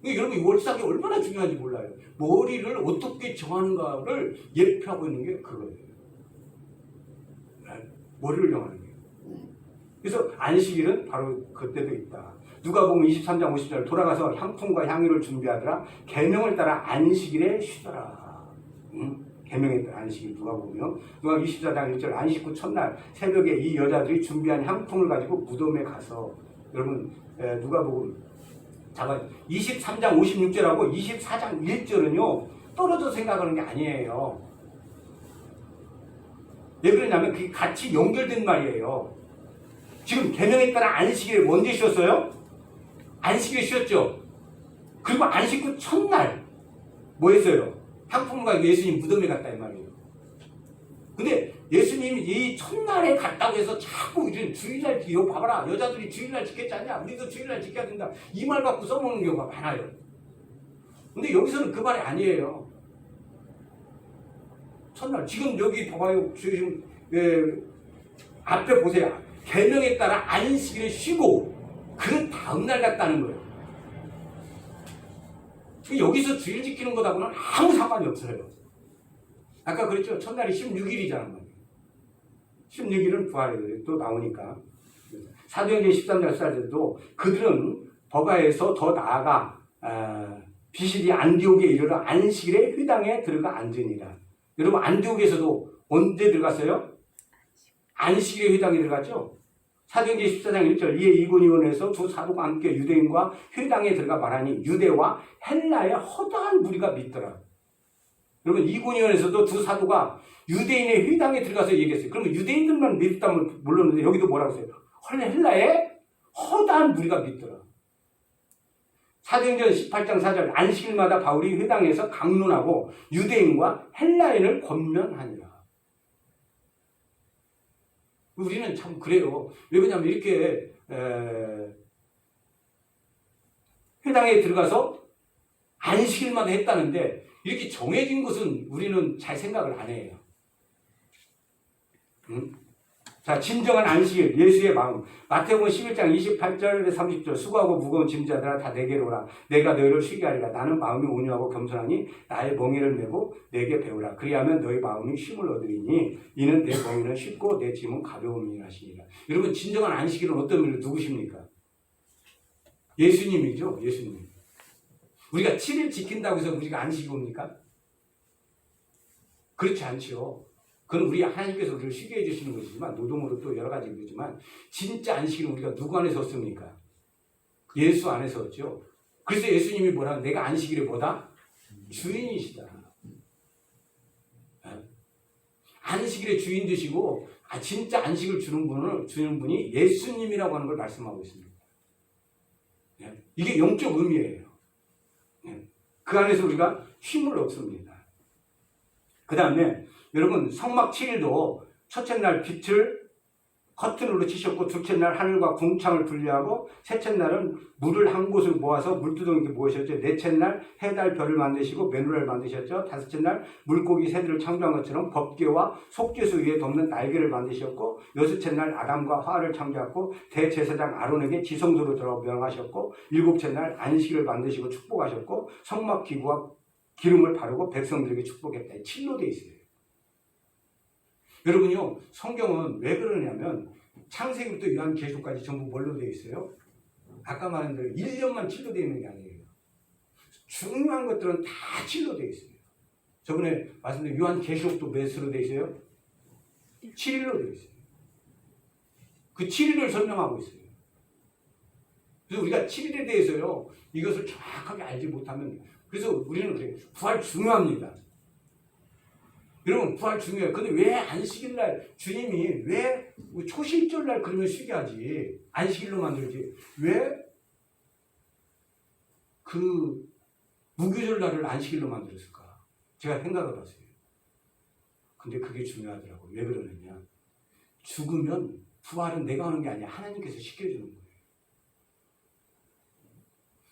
여러분, 이 월삭이 얼마나 중요한지 몰라요. 머리를 어떻게 정하는가를 예표하고 있는 게 그거예요. 머리를 정하는 게. 그래서 안식일은 바로 그때도 있다. 누가복음 23장 50절 돌아가서 향품과 향유를 준비하더라. 계명을 따라 안식일에 쉬더라. 계명에 따라 안식일 누가복음이요. 누가 24장 1절 안식 후 첫날 새벽에 이 여자들이 준비한 향품을 가지고 무덤에 가서 여러분 누가복음 잠깐 23장 56절하고 24장 1절은요 떨어져 생각하는 게 아니에요. 왜 그러냐면 그게 같이 연결된 말이에요. 지금 계명에 따라 안식일에 언제 쉬었어요? 안식일에 쉬었죠. 그리고 안식 후 첫날 뭐 했어요? 향품을 가지고 예수님 무덤에 갔다 이 말이에요. 근데 예수님이 이 첫날에 갔다고 해서 자꾸 이런 주일날 이거 봐봐라, 여자들이 주일날 지켰지 않냐, 우리도 주일날 지켜야 된다, 이 말 갖고 써먹는 경우가 많아요. 근데 여기서는 그 말이 아니에요. 첫날 지금 여기 봐봐요. 지금 앞에 보세요. 계명에 따라 안식일에 쉬고 그 다음날 갔다는 거예요. 여기서 주일 지키는 것하고는 아무 상관이 없어요. 아까 그랬죠. 첫날이 16일이잖아요. 16일은 부활이 또 나오니까. 사도행전 13장 14절도 그들은 버가에서 더 나아가 비시디 안디옥에 이르러 안식일에 회당에 들어가 앉으니라. 여러분 안디옥에서도 언제 들어갔어요? 안식일에 회당에 들어갔죠? 사도행전 14장 1절 이에 이고니온에서 두 사도가 함께 유대인과 회당에 들어가 말하니 유대와 헬라의 허다한 무리가 믿더라. 여러분 이고니온에서도 두 사도가 유대인의 회당에 들어가서 얘기했어요. 그러면 유대인들만 믿었다면 몰랐는데 여기도 뭐라고 했어요? 헬라의 허다한 무리가 믿더라. 사도행전 18장 4절 안식일마다 바울이 회당에서 강론하고 유대인과 헬라인을 권면하니라. 우리는 참 그래요. 왜 그러냐면 이렇게 회당에 들어가서 안식일마다 했다는데 이렇게 정해진 것은 우리는 잘 생각을 안 해요. 응? 자, 진정한 안식일, 예수의 마음. 마태복음 11장 28절 30절 수고하고 무거운 짐자들아 다 내게로 오라. 내가 너희를 쉬게 하리라. 나는 마음이 온유하고 겸손하니 나의 멍에를 메고 내게 배우라. 그리하면 너희 마음이 쉼을 얻으리니 이는 내 멍에는 쉽고 내 짐은 가벼움이라 하시니라. 여러분 진정한 안식일은 어떤 분이 누구십니까? 예수님이죠. 예수님. 우리가 7일 지킨다고 해서 우리가 안식이 옵니까? 그렇지 않죠. 그건 우리 하나님께서 우리를 쉬게 해주시는 것이지만 노동으로 또 여러 가지 이루지만 진짜 안식일은 우리가 누구 안에서 얻습니까? 예수 안에서 얻죠. 그래서 예수님이 뭐라 내가 안식일에 뭐다? 주인이시다. 안식일의 주인 되시고 진짜 안식을 주는 분이 예수님이라고 하는 걸 말씀하고 있습니다. 이게 영적 의미예요. 그 안에서 우리가 힘을 얻습니다. 그 다음에 여러분 성막 7일도 첫째 날 빛을 커튼으로 치셨고 둘째 날 하늘과 궁창을 분리하고 셋째 날은 물을 한 곳을 모아서 물두덩이에 모으셨죠. 넷째 날 해달 별을 만드시고 메누라를 만드셨죠. 다섯째 날 물고기 새들을 창조한 것처럼 법궤와 속죄수 위에 덮는 날개를 만드셨고 여섯째 날 아담과 하와를 창조하고 대제사장 아론에게 지성소로 들어 명하셨고 일곱째 날 안식을 만드시고 축복하셨고 성막 기구와 기름을 바르고 백성들에게 축복했다. 7로 되어 있어요. 여러분요, 성경은 왜 그러냐면 창세기부터 요한계시록까지 전부 뭘로 되어 있어요? 아까 말한 대로 1년만 7로 되어 있는 게 아니에요. 중요한 것들은 다 7로 되어 있어요. 저번에 말씀드린 요한계시록도 몇으로 되어 있어요? 7일로 되어 있어요. 그 7일을 설명하고 있어요. 그래서 우리가 7일에 대해서요, 이것을 정확하게 알지 못하면, 그래서 우리는 그래요. 부활 중요합니다. 여러분 부활 중요해요. 근데 왜 안식일날 주님이 왜 초실절날 그러면 쉬게 하지? 안식일로 만들지. 왜 그 무교절날을 안식일로 만들었을까? 제가 생각해 봤어요. 근데 그게 중요하더라고요. 왜 그러느냐. 죽으면 부활은 내가 하는 게 아니야. 하나님께서 시켜주는 거예요.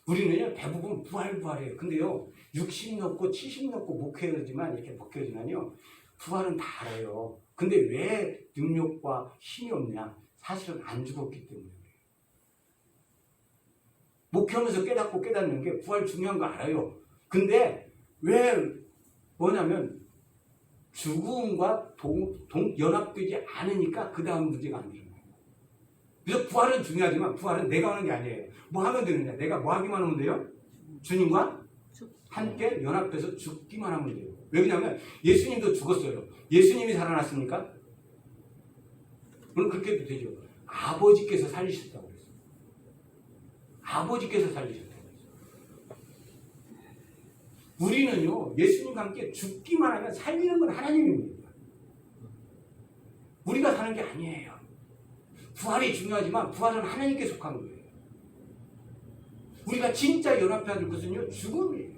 우리는요, 대부분 부활해요. 근데요, 60 넘고 70 넘고 목회하지만, 이렇게 목회하지만요, 부활은 다 알아요. 근데 왜 능력과 힘이 없냐? 사실은 안 죽었기 때문에 그래요. 목회하면서 깨닫고 깨닫는 게 부활 중요한 거 알아요. 근데 왜 뭐냐면, 죽음과 연합되지 않으니까 그 다음 문제가 안 일어나요. 그래서 부활은 중요하지만 부활은 내가 하는 게 아니에요. 뭐 하면 되느냐? 내가 뭐 하기만 하면 돼요? 주님과 함께 연합해서 죽기만 하면 돼요. 왜냐하면 예수님도 죽었어요. 예수님이 살아났습니까? 그럼 그렇게 해도 되죠. 아버지께서 살리셨다고 그랬어요. 아버지께서 살리셨다고 그랬어요. 우리는요, 예수님과 함께 죽기만 하면 살리는 건 하나님입니다. 우리가 사는 게 아니에요. 부활이 중요하지만 부활은 하나님께 속한 거예요. 우리가 진짜 연합해야 될 것은요, 죽음이에요.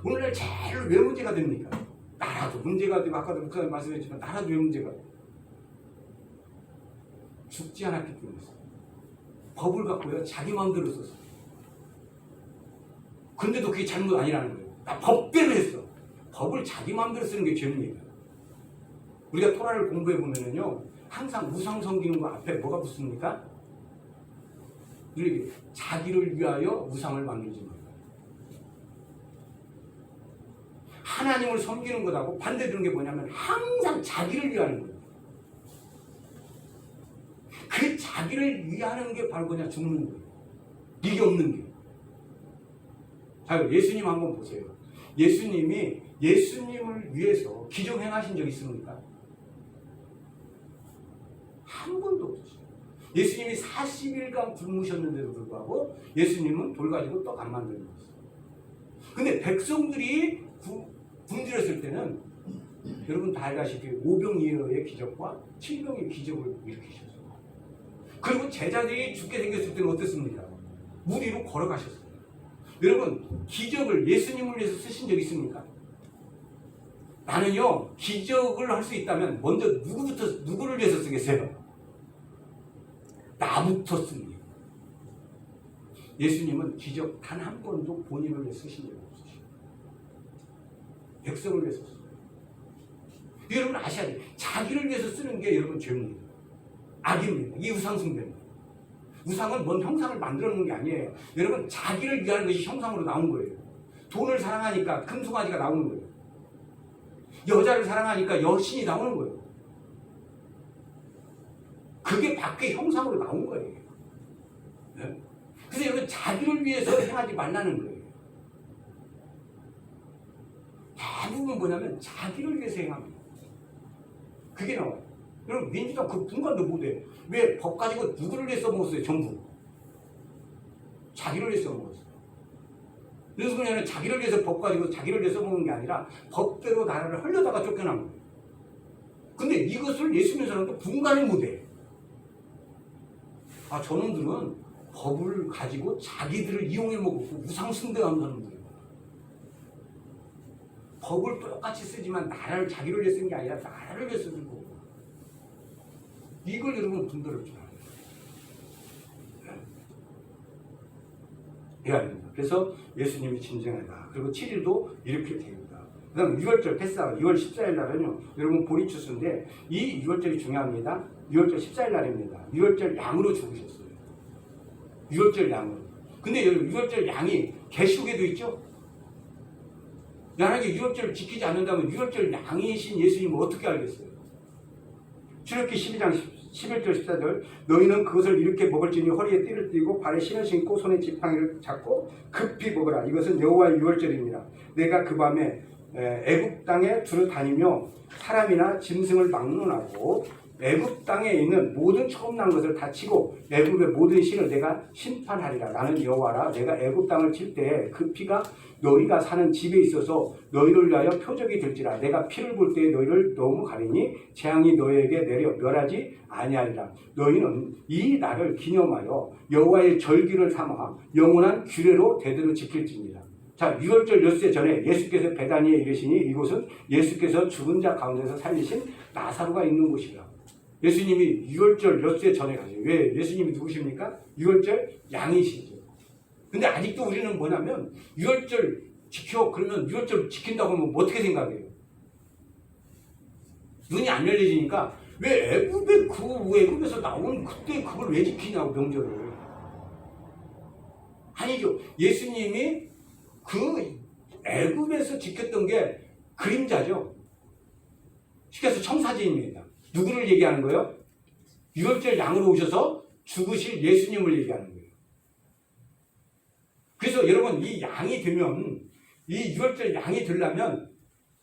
오늘날 제일 왜 문제가 됩니까? 나라도 문제가 되고, 아까도 목사님 말씀했지만 나라도 왜 문제가 돼요? 죽지 않았기 때문에 법을 갖고요, 자기 마음대로 썼어요. 근데도 그게 잘못 아니라는 거예요. 나 법대로 했어. 법을 자기 마음대로 쓰는 게 죄입니다. 우리가 토라를 공부해 보면은요, 항상 우상 섬기는 거 앞에 뭐가 붙습니까? 우리 자기를 위하여 우상을 만들지 말라. 하나님을 섬기는 것하고 반대되는 게 뭐냐면 항상 자기를 위하는 거예요. 그 자기를 위하는 게 바로 그냥 죽는 거예요. 이게 없는 게. 자, 예수님 한번 보세요. 예수님이 예수님을 위해서 기적 행하신 적 있습니까? 한 번도 없으시죠. 예수님이 40일간 굶으셨는데도 불구하고 예수님은 돌 가지고 떡 안 만드는 거였어요. 근데 백성들이 굶주렸을 때는 여러분 다 알다시피 5병이어의 기적과 7병의 기적을 일으키셨어요. 그리고 제자들이 죽게 생겼을 때는 어땠습니까? 물 위로 걸어가셨어요. 여러분 기적을 예수님을 위해서 쓰신 적 있습니까? 나는요, 기적을 할 수 있다면 먼저 누구를 위해서 쓰겠어요? 나부터 씁니다. 예수님은 기적 단 한 번도 본인을 위해 쓰신 적이 없으시고 백성을 위해서 써요. 여러분 아셔야 돼요. 자기를 위해서 쓰는 게 여러분 죄입니다. 악입니다. 이 우상 숭배입니다. 우상은 뭔 형상을 만들어 놓은 게 아니에요. 여러분 자기를 위하는 것이 형상으로 나온 거예요. 돈을 사랑하니까 금송아지가 나오는 거예요. 여자를 사랑하니까 여신이 나오는 거예요. 그게 밖에 형상으로 나온 거예요. 네? 그래서 여러분 자기를 위해서 행하지 말라는 거예요. 대부분 뭐냐면 자기를 위해서 행합니다. 그게 나와요. 여러분 민주당 그 분간도 못해요. 왜? 법 가지고 누구를 위해 써먹었어요? 전부. 자기를 위해 써먹었어요. 그래서 그냥 자기를 위해서 법 가지고 자기를 위해 써먹은 게 아니라 법대로 나라를 흘려다가 쫓겨난 거예요. 근데 이것을 예수 믿는 사람도 분간을 못해요. 저놈들은 법을 가지고 자기들을 이용해 먹고 우상 숭배하는 사람들이에요. 법을 똑같이 쓰지만 나라를 자기를 위해 쓴 게 아니라 나라를 위해 쓰고 이걸 여러분 분별할 줄 알아요. 해야 됩니다. 그래서 예수님이 진정하다. 그리고 7일도 이렇게 됩니다. 그 다음 6월절 패스하고 6월 14일 날은요. 여러분 보리추수인데 이 6월절이 중요합니다. 6월절 14일 날입니다. 6월절 양으로 죽으셨어요. 6월절 양으로. 근데 여러분 6월절 양이 계시록에도 있죠? 만약에 6월절을 지키지 않는다면 6월절 양이신 예수님을 어떻게 알겠어요? 출애굽기 12장 11절 14절 너희는 그것을 이렇게 먹을지니 허리에 띠를 띠고 발에 신을 신고 손에 지팡이를 잡고 급히 먹으라. 이것은 여호와의 6월절입니다. 내가 그 밤에 애굽 땅에 두루 다니며 사람이나 짐승을 막론하고 애굽 땅에 있는 모든 처음 난 것을 다 치고 애굽의 모든 신을 내가 심판하리라. 나는 여호와라. 내가 애굽 땅을 칠 때에 그 피가 너희가 사는 집에 있어서 너희를 위하여 표적이 될지라. 내가 피를 볼 때에 너희를 너무 가리니 재앙이 너희에게 내려 멸하지 아니하리라. 너희는 이 날을 기념하여 여호와의 절기를 삼아 영원한 규례로 대대로 지킬지니라. 자, 6월절 엿새 전에 예수께서 베다니에 이르시니 이곳은 예수께서 죽은 자 가운데서 살리신 나사로가 있는 곳이라. 예수님이 6월절 엿새 전에 가세요. 왜? 예수님이 누구십니까? 6월절 양이시죠. 근데 아직도 우리는 뭐냐면 6월절 지켜 그러면 6월절 지킨다고 하면 뭐 어떻게 생각해요? 눈이 안 열려지니까 왜 애굽에서 나온 그때 그걸 왜 지키냐고 명절을. 아니죠. 예수님이 그 애굽에서 지켰던 게 그림자죠. 쉽게 해서 청사진입니다. 누구를 얘기하는 거예요? 6월절 양으로 오셔서 죽으실 예수님을 얘기하는 거예요. 그래서 여러분 이 양이 되면 이 6월절 양이 되려면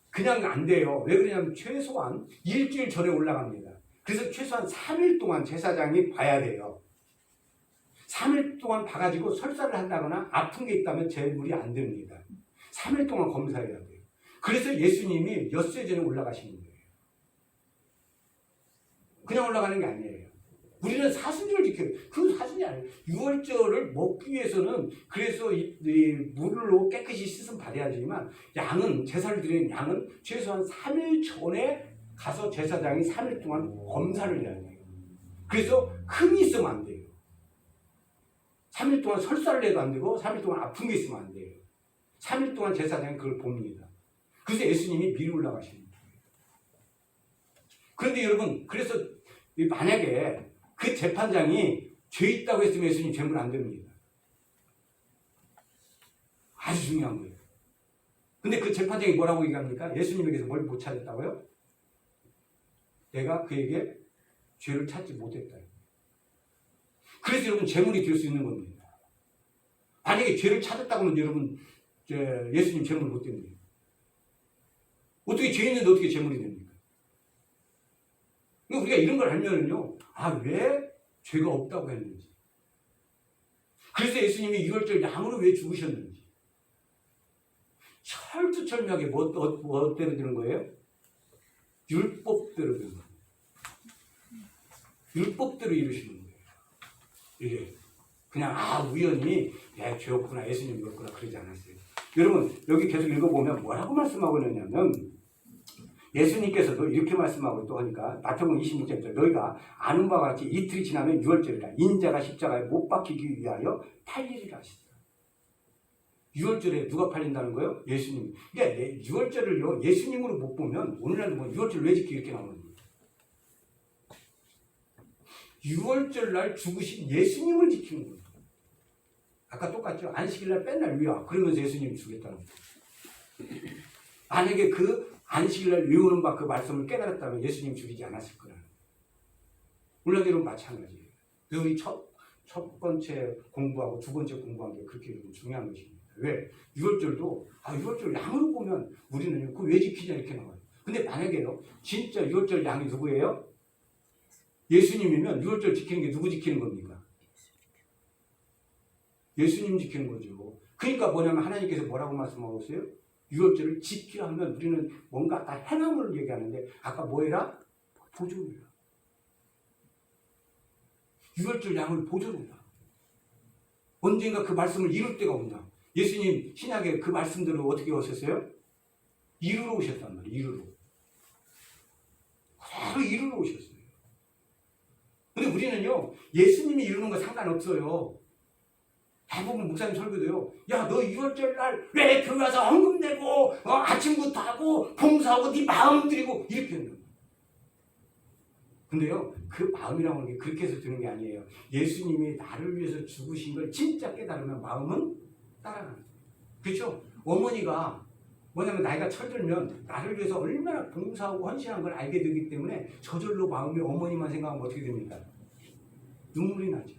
그냥 안 돼요. 왜 그러냐면 최소한 일주일 전에 올라갑니다. 그래서 최소한 3일 동안 제사장이 봐야 돼요. 3일 동안 봐가지고 설사를 한다거나 아픈 게 있다면 제물이 안 됩니다. 3일 동안 검사해야 돼요. 그래서 예수님이 엿새 전에 올라가시는 거예요. 그냥 올라가는 게 아니에요. 우리는 사순절을 지켜요. 그 사순이 아니에요. 6월절을 먹기 위해서는 그래서 이 물로 깨끗이 씻음 받아야지만 양은 제사를 드리는 양은 최소한 3일 전에 가서 제사장이 3일 동안 검사를 해야 돼요. 그래서 흠이 있으면 안 돼요. 3일 동안 설사를 해도 안 되고 3일 동안 아픈 게 있으면 안 돼요. 3일 동안 제사장이 그걸 봅니다. 그래서 예수님이 미리 올라가시는 거예요. 그런데 여러분 그래서 만약에 그 재판장이 죄 있다고 했으면 예수님 죄물 안 됩니다. 아주 중요한 거예요. 근데 그 재판장이 뭐라고 얘기합니까? 예수님에게서 뭘 못 찾았다고요? 내가 그에게 죄를 찾지 못했다. 그래서 여러분 재물이 될 수 있는 겁니다. 만약에 죄를 찾았다고 하면 여러분 예수님 재물 못 됩니다. 어떻게 죄 있는데 어떻게 재물이 됩니까? 우리가 이런 걸 알면은요, 왜 죄가 없다고 했는지. 그래서 예수님이 6월절 양으로 왜 죽으셨는지. 철두철미하게 뭐대로 되는 거예요? 율법대로 되는 거예요. 율법대로 이루시는 거예요. 이게 그냥 우연히 죄 없구나 예수님 없구나 그러지 않았어요. 여러분 여기 계속 읽어보면 뭐라고 말씀하고 있느냐면 예수님께서도 이렇게 말씀하고 또 하니까 마태복음 26절 너희가 아는 바와 같이 이틀이 지나면 6월절이라 인자가 십자가에 못 박히기 위하여 팔리리라 하시더라. 6월절에 누가 팔린다는 거예요? 예수님. 그러니까 6월절을요 예수님으로 못 보면 오늘날도 뭐 6월절 왜 지키 이렇게 나오는 거예요. 6월절 날 죽으신 예수님을 지키는 거예요. 아까 똑같죠? 안식일 날 맨날 위와 그러면서 예수님이 죽였다는 거예요. 만약에 그 안식일 날 외우는 바 그 말씀을 깨달았다면 예수님 죽이지 않았을 거라는 거예요. 물론 여러분 마찬가지예요. 그래서 우리 첫 번째 공부하고 두 번째 공부한 게 그렇게 중요한 것입니다. 왜? 6월절도 6월절 양으로 보면 우리는 그 왜 지키냐 이렇게 나와요. 근데 만약에요 진짜 6월절 양이 누구예요? 예수님이면 6월절 지키는 게 누구 지키는 겁니까? 예수님 지키는 거죠. 그러니까 뭐냐면 하나님께서 뭐라고 말씀하고 있어요? 6월절을 지키라 하면 우리는 뭔가 다 행함을 얘기하는데 아까 뭐해라? 보존해라. 6월절 양을 보존해라. 언젠가 그 말씀을 이룰 때가 온다. 예수님 신약에 그 말씀대로 어떻게 오셨어요? 이루러 오셨단 말이에요. 이루러. 바로 이루러 오셨어요. 근데 우리는요, 예수님이 이루는 거 상관없어요. 대부분 목사님 설교도요, 야, 너 6월절 날 왜 교회 와서 헌금 내고, 아침부터 하고, 봉사하고, 네 마음 드리고, 이렇게 한다. 근데요, 그 마음이라는 게 그렇게 해서 드는 게 아니에요. 예수님이 나를 위해서 죽으신 걸 진짜 깨달으면 마음은 따라가는 거예요. 그렇죠? 어머니가 뭐냐면 나이가 철들면 나를 위해서 얼마나 봉사하고 헌신한 걸 알게 되기 때문에 저절로 마음이 어머니만 생각하면 어떻게 됩니까? 눈물이 나죠.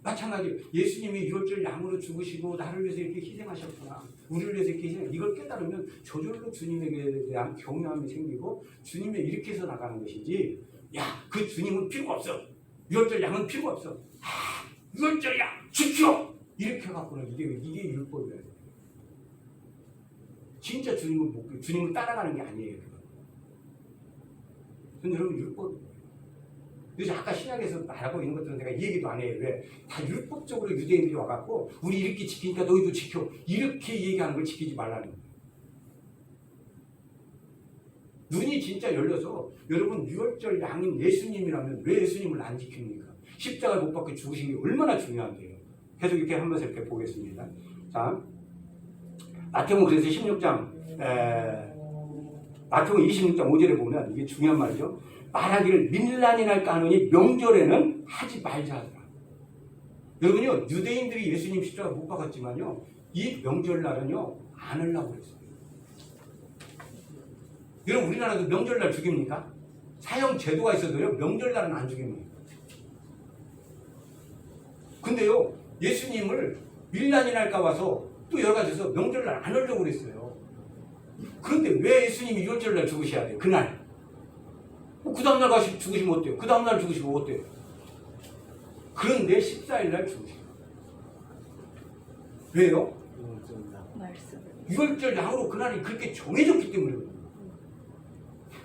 마찬가지 예수님이 6월절 양으로 죽으시고 나를 위해서 이렇게 희생하셨구나. 우리를 위해서 이렇게 희생. 이걸 깨달으면 저절로 주님에게 대한 경외함이 생기고 주님의 이렇게 해서 나가는 것이지. 야, 그 주님은 필요가 없어. 6월절 양은 필요가 없어. 6월절 양 지켜. 이렇게 해갖고는 이게 율법이에요. 진짜 주님을 따라가는 게 아니에요. 근데 여러분 율법이에요. 그래서 아까 신약에서 말하고 있는 것들은 내가 이 얘기도 안 해요. 왜? 다 율법적으로 유대인들이 와갖고 우리 이렇게 지키니까 너희도 지켜. 이렇게 얘기하는 걸 지키지 말라는 거예요. 눈이 진짜 열려서 여러분 6월절 양인 예수님이라면 왜 예수님을 안 지킵니까? 십자가를 못 박혀 죽으신 게 얼마나 중요한데요. 계속 이렇게 한 번씩 이렇게 보겠습니다. 자, 마태복음 그래서 16장 마태복음 26장 5절에 보면 이게 중요한 말이죠. 말하기를 민란이 날까 하노니 명절에는 하지 말자 하더라. 여러분요, 유대인들이 예수님 십자가 못 박았지만요, 이 명절날은요 안 하려고 그랬어요. 여러분 우리나라도 명절날 죽입니까? 사형 제도가 있어도요 명절날은 안 죽입니다. 근데요 예수님을 밀란이 날까 봐서 또 여러 가지에서 명절날 안 하려고 그랬어요. 그런데 왜 예수님이 6월절날 죽으셔야 돼요? 그날. 그 다음날 가시 죽으시면 어때요? 그 다음날 죽으시면 어때요? 그런데 14일날 죽으시고. 왜요? 6월절 양으로 그날이 그렇게 정해졌기 때문에.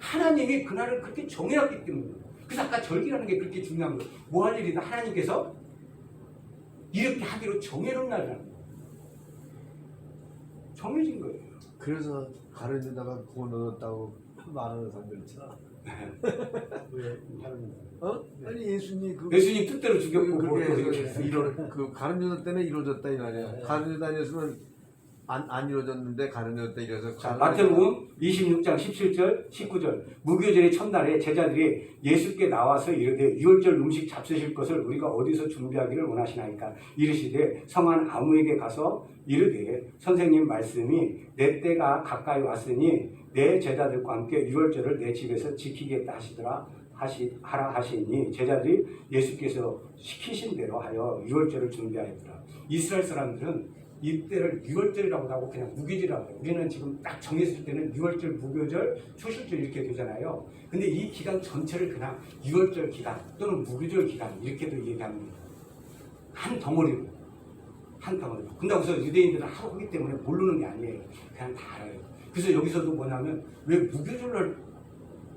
하나님이 그날을 그렇게 정해놨기 때문에. 그래서 아까 절기라는 게 그렇게 중요한 거예요. 뭐 할 일이든 하나님께서 이렇게 하기로 정해놓은 날이라는 거예요. 정해진 거예요. 그래서 가르쳐다가 구워 넣었다고 말하는 사람들 있잖아. 아니 예수님 예수님 뜻대로 죽였고 그 가르쳐 때문에 이루어졌다 이 말이야. 가르쳐 다녔으면 안 이루어졌는데 가르쳤다 이래서. 자, 마태복음 26장 17절 19절 무교절의 첫날에 제자들이 예수께 나와서 이르되 6월절 음식 잡수실 것을 우리가 어디서 준비하기를 원하시나이까 이르시되 성한 아무에게 가서 이르되 선생님 말씀이 내 때가 가까이 왔으니 내 제자들과 함께 6월절을 내 집에서 지키겠다 하라 하시니 제자들이 예수께서 시키신 대로 하여 6월절을 준비하였더라. 이스라엘 사람들은 이때를 6월절이라고 하고 그냥 무교절이라고 해요. 우리는 지금 딱 정했을 때는 6월절, 무교절, 초실절 이렇게 되잖아요. 근데 이 기간 전체를 그냥 6월절 기간 또는 무교절 기간 이렇게도 얘기합니다. 한 덩어리로. 근데 여기서 유대인들은 하도 하기 때문에 모르는 게 아니에요. 그냥 다 알아요. 그래서 여기서도 뭐냐면 왜 무교절날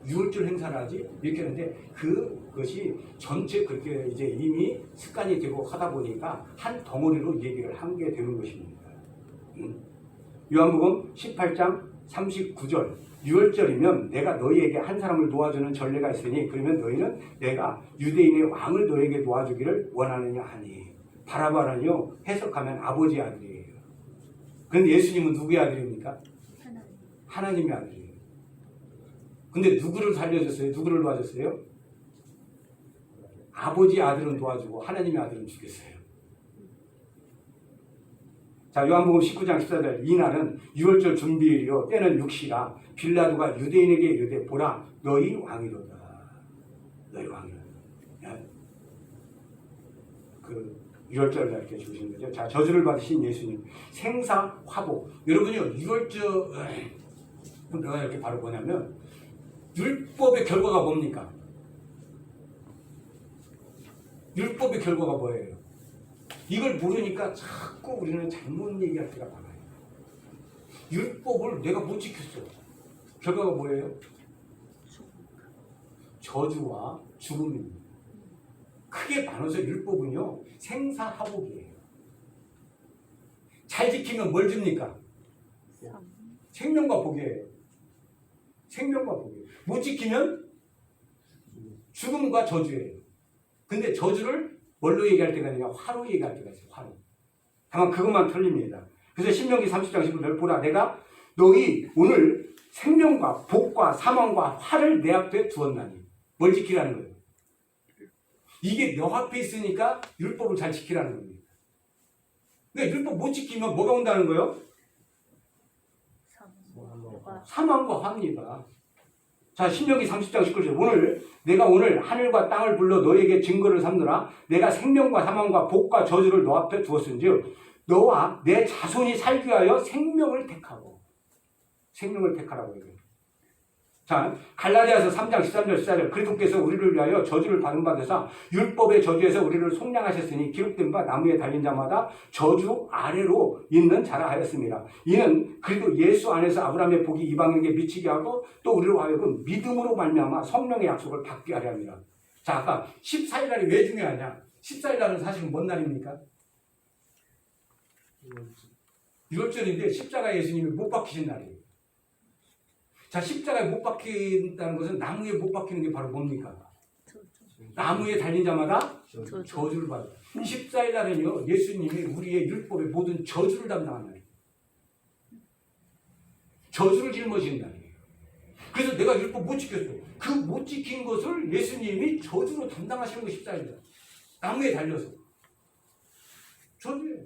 6월절 행사를 하지? 이렇게 하는데 그것이 전체 그렇게 이제 이미 습관이 되고 하다 보니까 한 덩어리로 얘기를 한 게 되는 것입니다. 요한복음 18장 39절 6월절이면 내가 너희에게 한 사람을 놓아주는 전례가 있으니 그러면 너희는 내가 유대인의 왕을 너희에게 놓아주기를 원하느냐 하니 바라바는요 해석하면 아버지의 아들이에요. 그런데 예수님은 누구의 아들입니까? 하나님의 아들이에요. 근데 누구를 살려줬어요? 누구를 도와줬어요? 아버지의 아들은 도와주고 하나님의 아들은 죽였어요. 자, 요한복음 19장 14절 이날은 6월절 준비일이요 때는 6시라 빌라도가 유대인에게 이르되 보라 너희 왕이로다. 너희 왕이로다. 그 6월절 날 이렇게 죽으신 거죠. 자, 저주를 받으신 예수님 생사 화복. 여러분요 6월절 내가 이렇게 바로 뭐냐면 율법의 결과가 뭡니까? 율법의 결과가 뭐예요? 이걸 모르니까 자꾸 우리는 잘못 얘기할 때가 많아요. 율법을 내가 못 지켰어. 결과가 뭐예요? 저주와 죽음입니다. 크게 나눠서 율법은요 생사하복이에요. 잘 지키면 뭘 줍니까? 생명과 복이에요. 생명과 복이에요. 못 지키면 죽음과 저주예요. 근데 저주를 뭘로 얘기할 때가 아니라 화로 얘기할 때가 있어요. 화로. 다만 그것만 틀립니다. 그래서 신명기 30장 15절 보라 내가 너희 오늘 생명과 복과 사망과 화를 내 앞에 두었나니 뭘 지키라는 거예요. 이게 너 앞에 있으니까 율법을 잘 지키라는 겁니다. 근데 율법 못 지키면 뭐가 온다는 거예요? 사망과 화입니다. 자, 신명기 30장 19절 오늘 내가 오늘 하늘과 땅을 불러 너에게 증거를 삼느라 내가 생명과 사망과 복과 저주를 너 앞에 두었은즉 너와 내 자손이 살기 위하여 생명을 택하고 생명을 택하라고 해요. 자, 갈라디아서 3장 13절 14절 그리스도께서 우리를 위하여 저주를 받은 바 되사 율법의 저주에서 우리를 속량하셨으니 기록된 바 나무에 달린 자마다 저주 아래로 있는 자라 하였습니다. 이는 그리고 예수 안에서 아브라함의 복이 이방인에게 미치게 하고 또 우리로 하여금 믿음으로 말미암아 성령의 약속을 받게 하려 합니다. 자, 아까 14일 날이 왜 중요하냐? 14일 날은 사실 뭔 날입니까? 6월절인데 십자가 예수님이 못 박히신 날이에요. 자, 십자가에 못 박힌다는 것은 나무에 못 박히는 게 바로 뭡니까? 나무에 달린 자마다 저주를 받아요. 14일 날은요, 예수님이 우리의 율법의 모든 저주를 담당한 날이에요. 저주를 짊어지는 날이에요. 그래서 내가 율법 못 지켰어. 그 못 지킨 것을 예수님이 저주로 담당하시는 거 14일 날. 나무에 달려서. 저주예요.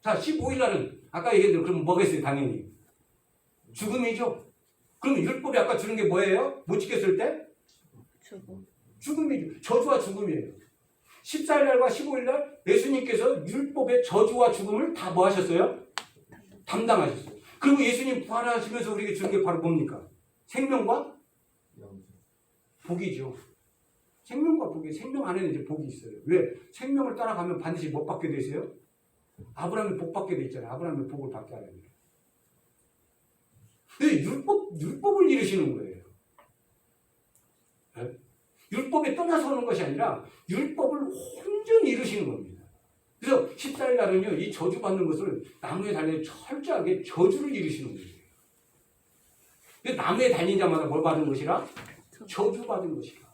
자, 15일 날은 아까 얘기했던 그럼 뭐겠어요? 당연히. 죽음이죠. 그럼 율법이 아까 주는 게 뭐예요? 못 지켰을 때? 죽음이죠. 저주와 죽음이에요. 14일날과 15일날 예수님께서 율법의 저주와 죽음을 다 뭐 하셨어요? 담당하셨어요. 그리고 예수님 부활하시면서 우리에게 주는 게 바로 뭡니까? 생명과 복이죠. 생명과 복이, 생명 안에는 이제 복이 있어요. 왜? 생명을 따라가면 반드시 못 받게 되세요? 아브라함이 복 받게 돼 있잖아요. 아브라함이 복을 받게 하려면. 근데 율법을 이루시는 거예요. 네? 율법에 떠나서 오는 것이 아니라 율법을 온전히 이루시는 겁니다. 그래서 14일 날은요, 이 저주받는 것을 나무에 달려 철저하게 저주를 이루시는 거예요. 근데 나무에 달린 자마다 뭘 받은 것이라? 저주받은 것이라.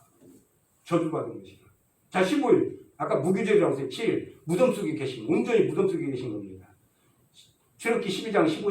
저주받은 것이라. 자, 15일. 아까 무교절이라고 했어요. 7일. 무덤 속에 계신, 온전히 무덤 속에 계신 겁니다. 출애굽기 12장 15절.